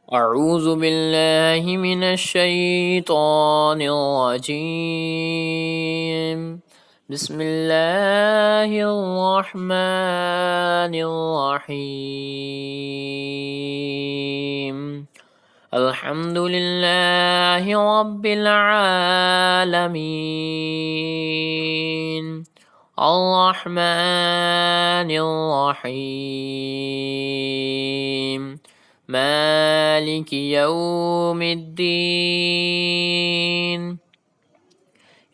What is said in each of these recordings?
أعوذ بالله من الشيطان الرجيم. بسم الله الرحمن الرحيم. الحمد لله رب العالمين، الرحمن الرحيم، مالك يوم الدين.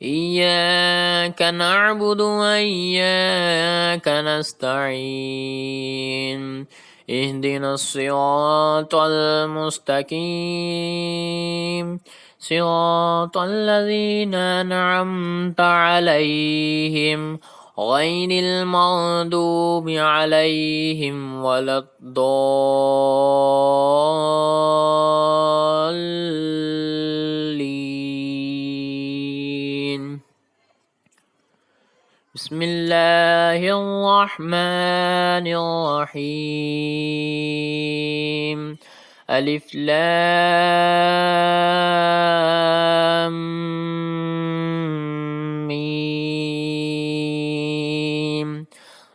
إياك نعبد وإياك نستعين. اهدنا الصراط المستقيم، صراط الذين أنعمت عليهم غير المغضوب عليهم ولا الضالين. بسم الله الرحمن الرحيم. ألف لام ميم.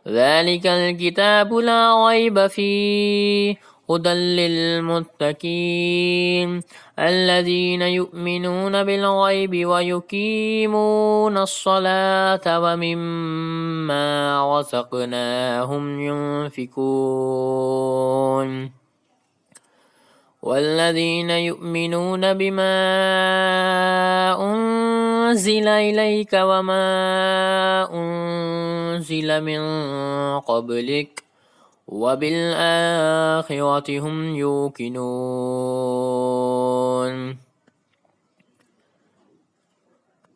ذلك الكتاب لا ريب فيه هدى للمتقين الذين يؤمنون بالغيب ويقيمون الصلاة ومما رزقناهم ينفقون والذين يؤمنون بما أنزل إليك وما أنزل من قبلك وبالآخرة هم يوقنون.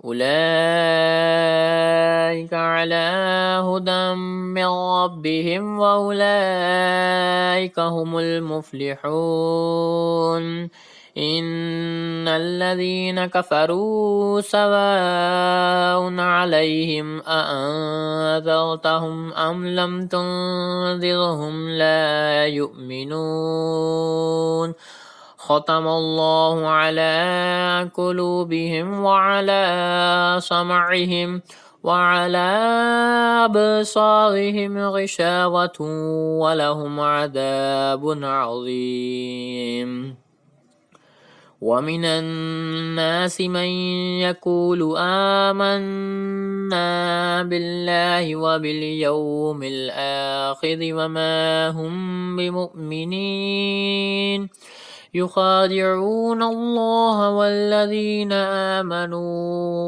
أولئك على هدى من ربهم وأولئك هم المفلحون. إن الذين كفروا سواء عليهم أأنذرتهم أم لم تنذرهم لا يؤمنون. ختم الله على قلوبهم وعلى سمعهم وعلى أبصارهم غشاوة ولهم عذاب عظيم. ومن الناس من يقول آمنا بالله وباليوم الآخر وما هم بمؤمنين يخادعون الله والذين آمنوا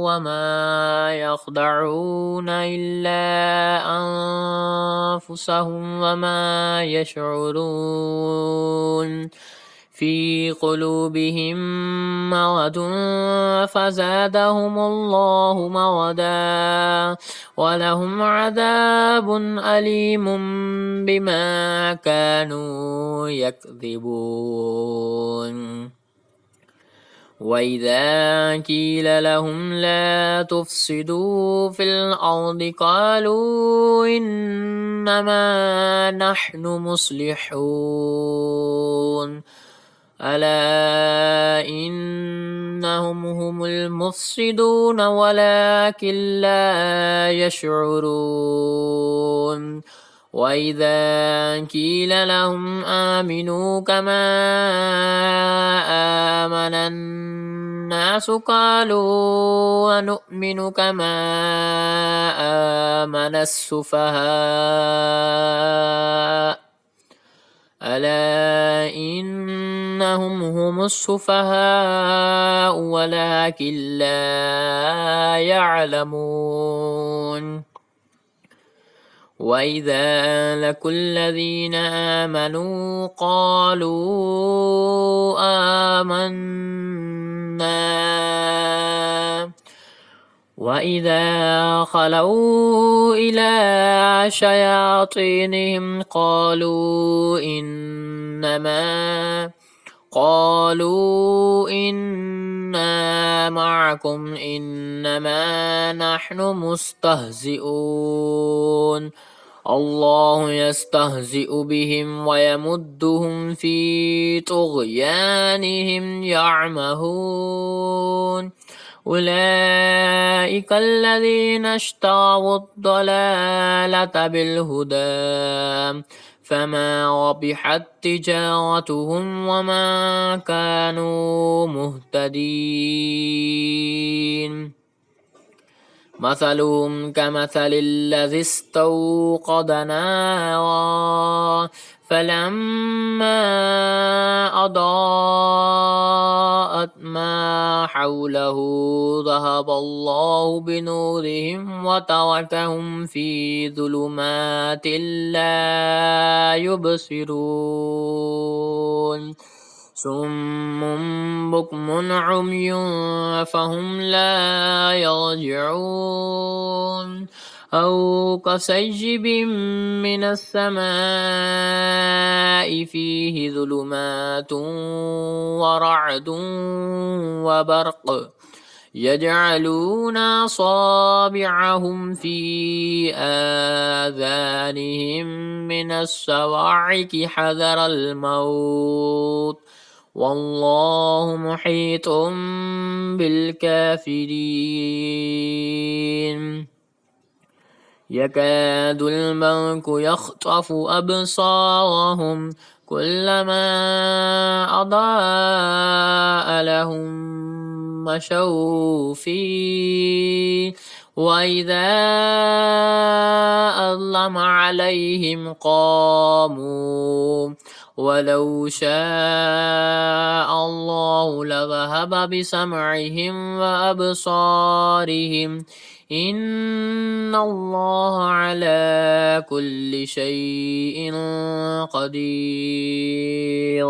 وما يخدعون إلا أنفسهم وما يشعرون. في قلوبهم مرض فزادهم الله مرضا ولهم عذاب أليم بما كانوا يكذبون. وإذا قيل لهم لا تفسدوا في الأرض قالوا إنما نحن مصلحون. ألا إنهم هم المفسدون ولكن لا يشعرون. وإذا قيل لهم آمنوا كما آمن الناس قالوا ونؤمن كما آمن السفهاء. ألا إنهم هم السفهاء ولكن لا يعلمون. وإذا لقوا الذين آمنوا قالوا آمنا وإذا خلوا إلى شياطينهم قالوا إنا معكم إنما نحن مستهزئون. الله يستهزئ بهم ويمدهم في طغيانهم يعمهون أولئك الذين اشتروا الضلالة بالهدى فما ربحت تجارتهم وما كانوا مهتدين مثلهم كمثل الذي استوقد نارا فلما أضاءت ما حوله ذهب الله بنورهم وتركهم في ظلمات لا يبصرون صم بكم عمي فهم لا يرجعون أو كصيب من السماء فيه ظلمات ورعد وبرق يجعلون أصابعهم في آذانهم من الصواعق حذر الموت والله محيط بالكافرين يكاد البرق يخطف أبصارهم كلما أضاء لهم مشوا فيه وإذا أظلم عليهم قاموا ولو شاء الله لذهب بسمعهم وأبصارهم إن الله على كل شيء قدير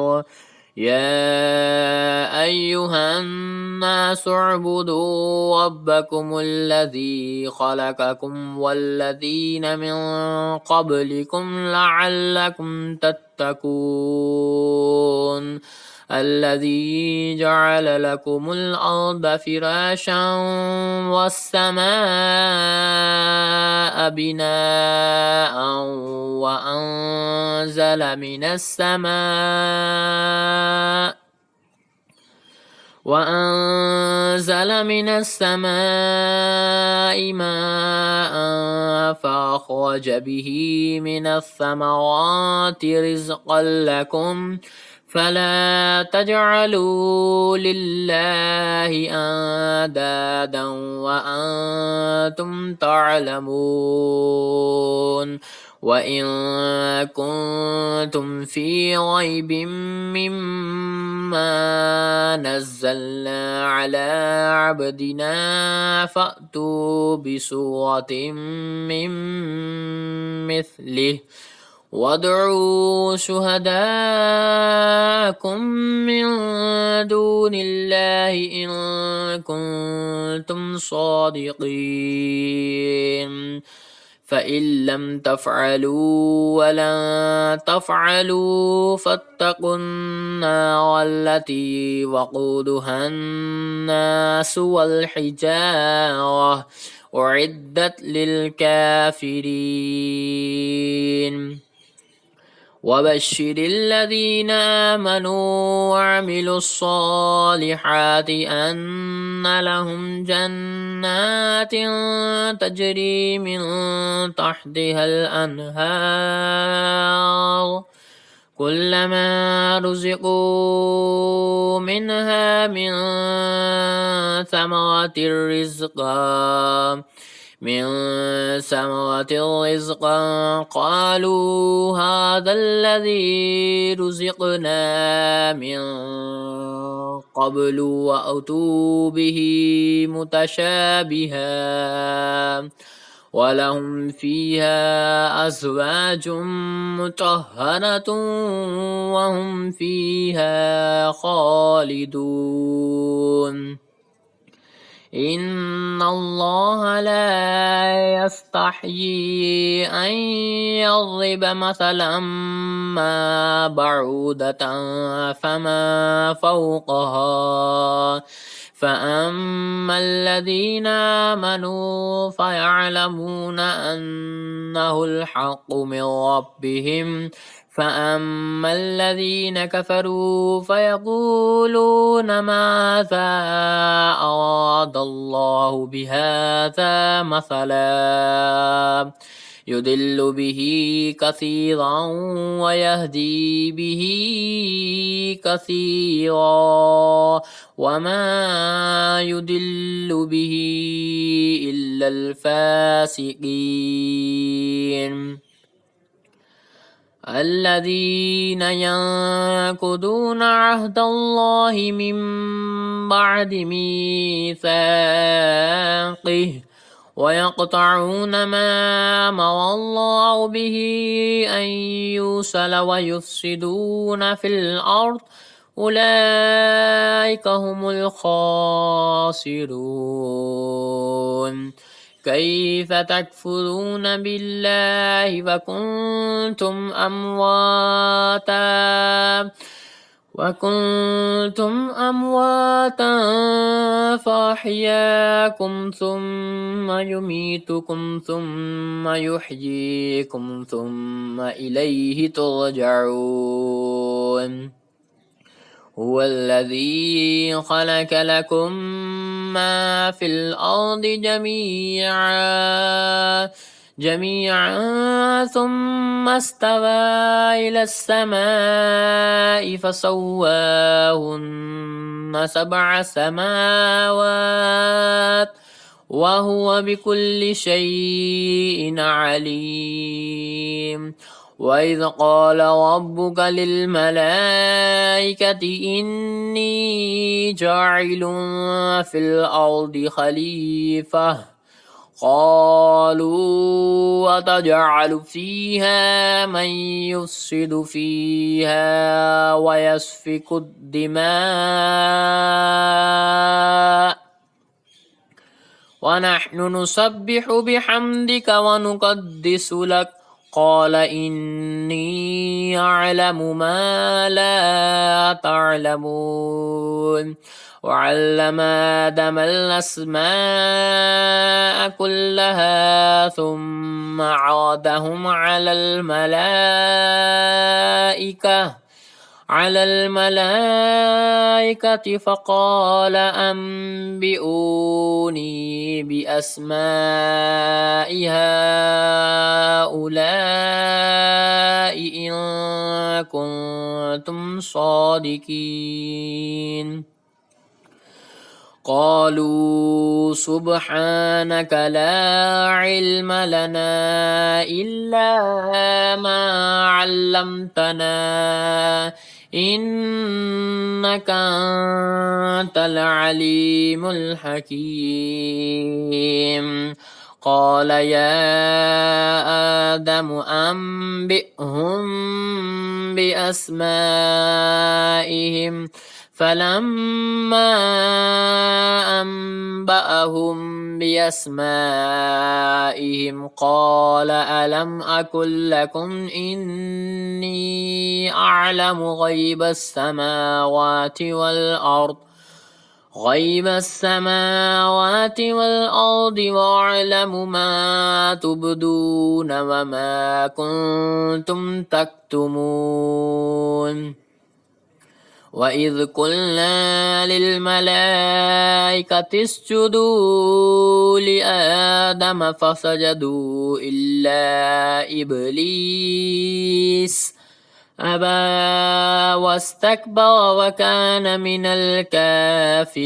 يا أيها الناس اعبدوا ربكم الذي خلقكم والذين من قبلكم لعلكم تتقون الذي جعل لكم الأرض فراشا والسماء بناء وأنزل من السماء ماء فأخرج به من الثمرات رزقا لكم فلا تجعلوا لله أندادا وأنتم تعلمون وإن كنتم في ريب مما نزلنا على عبدنا فأتوا بسورة من مثله وادعوا شهداءكم من دون الله إن كنتم صادقين فإن لم تفعلوا ولن تفعلوا فاتقوا النار التي وقودها الناس والحجارة أعدت للكافرين وبشر الذين آمنوا وعملوا الصالحات أن لهم جنات تجري من تحتها الأنهار كلما رزقوا منها من ثمرة رزقا قالوا هذا الذي رزقنا من قبل وأتوا به متشابها ولهم فيها أزواج مطهرة وهم فيها خالدون إن الله لا يستحيي أن يضرب مثلا ما بعودة فما فوقها فأما الذين آمنوا فيعلمون أنه الحق من ربهم فأما الذين كفروا فيقولون ماذا أراد الله بهذا مثلا يضل به كثيرا ويهدي به كثيرا وما يضل به إلا الفاسقين الذين ينقضون عهد الله من بعد ميثاقه ويقطعون ما أمر الله به أن يوصل ويفسدون في الأرض أولئك هم الخاسرون كيف تكفرون بالله وكنتم أمواتا فأحياكم ثم يميتكم ثم يحييكم ثم إليه ترجعون هو الذي خلق لكم ما في الأرض جميعا ثم استوى إلى السماء فسواهن 7 سماوات وهو بكل شيء عليم وإذ قال ربك للملائكة إني جاعل في الأرض خليفة قالوا أتجعل فيها من يفسد فيها ويسفك الدماء ونحن نسبح بحمدك ونقدس لك قال إني أعلم ما لا تعلمون وعلم آدم الأسماء كلها ثم عرضهم على الملائكة فقال أنبئوني بأسماء هؤلاء إن كنتم صادقين قالوا سبحانك لا علم لنا إلا ما علمتنا إنك أنت العليم الحكيم قال يا آدم أنبئهم بأسمائهم فلما أنبأهم بأسمائهم قال ألم أقل لكم إني أعلم غيب السماوات والأرض وأعلم ما تبدون وما كنتم تكتمون وإذ قلنا للملائكة اسجدوا لآدم فسجدوا إلا إبليس أبى واستكبر وكان من الكافرين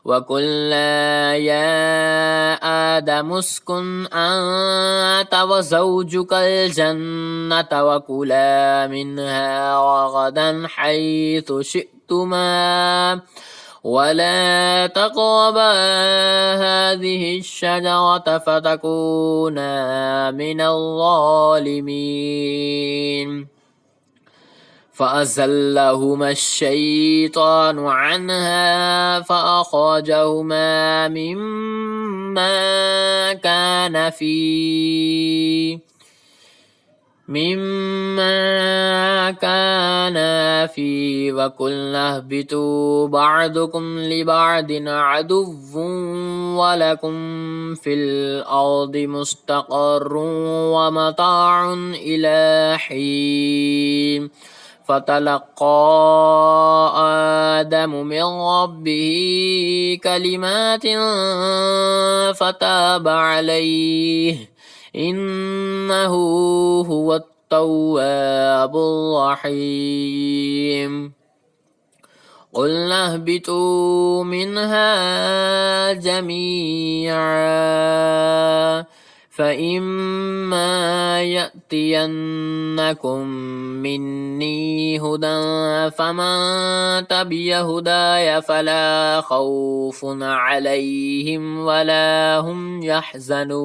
وقلنا يا آدم اسكن أنت وزوجك الجنة وكلا منها رغدا حيث شئتما ولا تقربا هذه الشجرة فتكونا من الظالمين فأزلهما الشيطان عنها فأخرجهما مما كان فيه وقلنا اهبطوا بعضكم لبعض عدو ولكم في الأرض مستقر ومتاع إلى حين فتلقى آدم من ربه كلمات فتاب عليه إنه هو التواب الرحيم قلنا اهبطوا منها جميعا فإما يأتينكم مني هدى فمن تبع هداي فلا خوف عليهم ولا هم يحزنون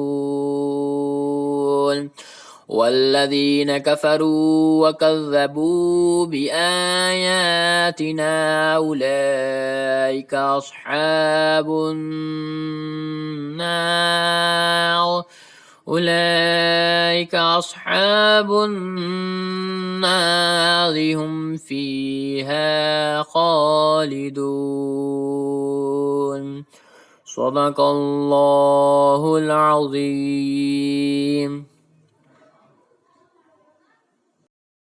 والذين كفروا وكذبوا بآياتنا أولئك أصحاب النار هم فيها خالدون صدق الله العظيم.